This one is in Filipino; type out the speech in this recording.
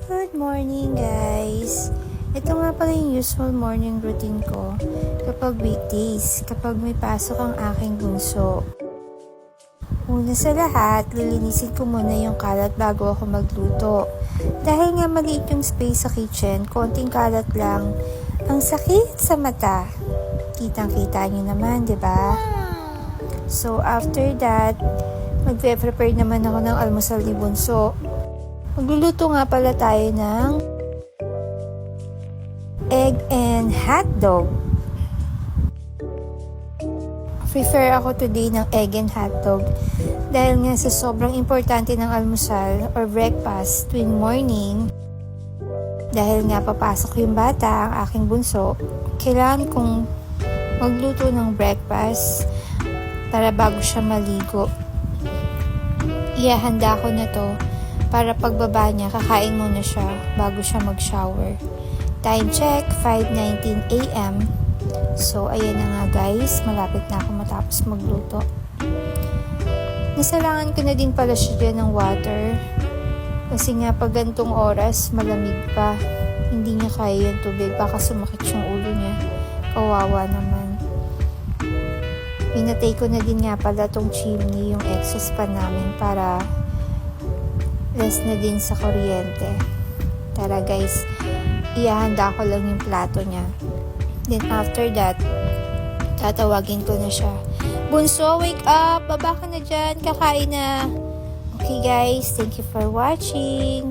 Good morning guys! Ito nga pala yung usual morning routine ko kapag weekdays, kapag may pasok ang aking bunso. Una sa lahat, lilinisin ko muna yung kalat bago ako magluto. Dahil nga maliit yung space sa kitchen, konting kalat lang. Ang sakit sa mata. Kitang-kita nyo naman, di ba? So after that, magpe-prepare naman ako ng almusal ni bunso. Magluluto nga pala tayo ng egg and hotdog. Prefer ako today ng egg and hotdog dahil nga sa sobrang importante ng almusal or breakfast tuwing morning. Dahil nga papasok yung bata, ang aking bunso, kailangan kong magluto ng breakfast para bago siya maligo. Ihahanda ko na to para pagbaba niya, kakain muna siya bago siya mag-shower. Time check, 5:19 AM. So, ayan na nga guys, malapit na ako matapos magluto. Nasalangan ko na din pala siya dyan ng water. Kasi nga pag gantong oras, malamig pa. Hindi niya kaya yung tubig, baka sumakit yung ulo niya. Kawawa naman. Pinatay ko na din nga pala tong chimney, yung exhaust pan namin para less na din sa kuryente. Tara guys, ihahanda ko lang yung plato niya. Then after that, tatawagin ko na siya. Bunso, wake up! Baba ka na dyan, kakain na. Okay guys, thank you for watching.